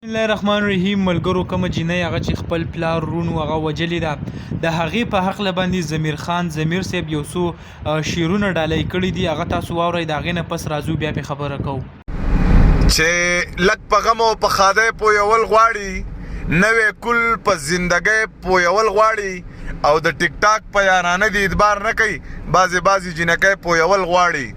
بسم الله الرحمن الرحیم. ملګرو کومه جینۍ هغه چې خپل پلار رونو هغه وجلې ده د هغې په هکله باندې ضمیر خان ضمیر صاحب یو څو شعرونه ډالۍ کړي دي، هغه تاسو واورئ. د هغې نه پس راځو بیا پې خبره کوو. چې لږ په غم او په ښادۍ پویول غواړي، نوې کل په زندګۍ پویول غواړي، او د ټیک ټاک په یارانه دې اعتبار نه کوي، بعضې جینکۍ پویول غواړي.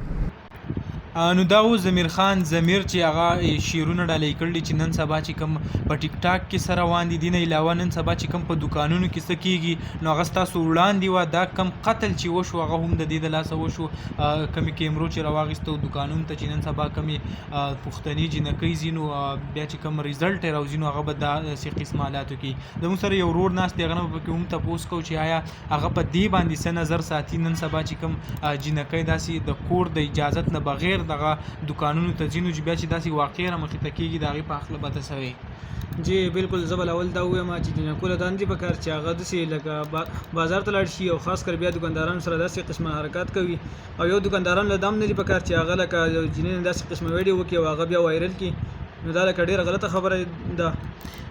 نو دا و ضمیر خان ضمیر چې هغه شعرونه ډالۍ کړي چې نن سبا چې کوم په ټیک ټاک کې سره روان دي، دې نه علاوه نن سبا چې کوم په دوکانونو کې څه کېږي، نو هغه ستاسو وړاندې وه. دا کم قتل چې وشو هغه هم د دې د لاسه وشو. کمې کیمرو چې راواخیستو دوکانونو ته چې نن سبا کمې پښتني جینکۍ ځي، نو بیا چې کوم ریزلټ یې راوځي نو هغه به داسې قسم حالاتو کې زموږ سره یو ورور ناست دی، هغه نه به پکې هم تپوس کوو چې آیا هغه په دې باندې څه نظر ساتي. نن سبا چې کوم جینکۍ داسې د کور د اجازت نه بغیر دغه دوکانونو ته ځي، نو چې بیا چې داسې واقع رامخې ته کېږي د هغې په هکله به ته څه وایې؟ جی بالکل. زه به اول دا ووایم چې جینکو له دندې په کار چې هغه داسې لکه بازار ته لاړ شي، او خاص کر بیا دوکاندارانو سره داسې قسمه حرکات کوي، او یو دوکانداران له دا هم نه دي په کار چې هغه لکه یو جینۍ داسې قسمه ویډیو وکړي او هغه بیا وایرل کړي، نو دا لکه ډېره غلطه خبره ده.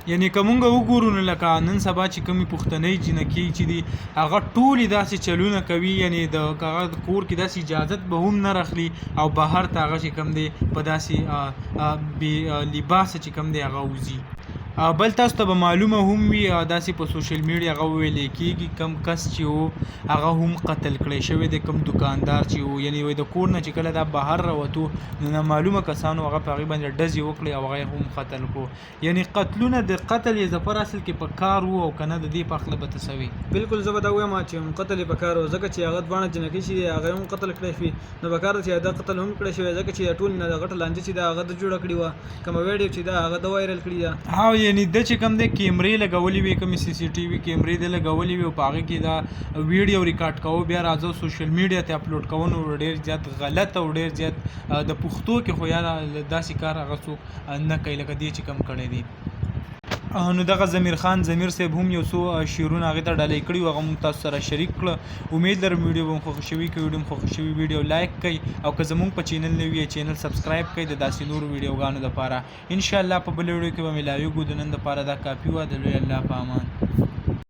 یعنی که مونږ وګورو نو لکه نن سبا چې کومې پښتنۍ جینکۍ چې دي هغه ټولې داسې چلونه کوي، یعنی د هغه کور کې داسې اجازت به هم نه راخلي، او بهر ته هغه چې کوم دی په داسې بې لباسه چې کوم دی هغه وځي. بل تاسو ته به معلومه هم وي داسې په سوشل میډیا هغه ویلی کېږي کم کس چې و هغه هم قتل کړی شوی دی، کم دوکاندار چې و، یعنی د کور نه چې کله دا بهر راوتو نو نامعلومه کسانو هغه په هغې باندې ډزې وکړې او هغه هم قتل کړو. یعنی قتلونه د قتل یې ظفر اصل کې په کار و، او که نه د دې په هکله به ته څه وایې؟ بالکل. زه به دا ووایم چې قتل یې په کار و، ځکه چې هغه دواړه جینکۍ چې دي هغه هم قتل کړی شوي، نو په کار ده چې دا قتل هم کړی شوی، ځکه چې ټول نه د غټه لانجه چې ده هغه د جوړه کړې وه، کومه ویډیو چې ده هغه د وایرل کړې ده. ها یعنی د چې کوم دی کیمرې لګولې وي، کومې سی سی ټي وي کیمرې د لګولې وي، او په هغې کې دا ویډیو ریکارډ کوو بیا راځو سوشل میډیا ته اپلوډ کوو، نو ډېر زیات غلط او ډېر زیات د پښتو کې خو یا داسې کار هغه څوک نه کوي لکه دې چې کوم کړی دی. نو دغه ضمیر خان ضمیر صاحب هم یو څو شعرونه هغې ته ډالۍ کړي وو، هغه موږ تاسو سره شریک کړه. امید لرم ویډیو به مو خوښه شوي. که ویډیو مو خوښه شوي ویډیو لایک کړئ، او که زموږ په چینل نوي یې چینل سبسکرایب کړئ د داسې نورو ویډیوګانو دپاره. انشاءالله په بله ویډیو کې به ملاویږو. د نن دپاره دا کافي وه. د لوی الله په امان.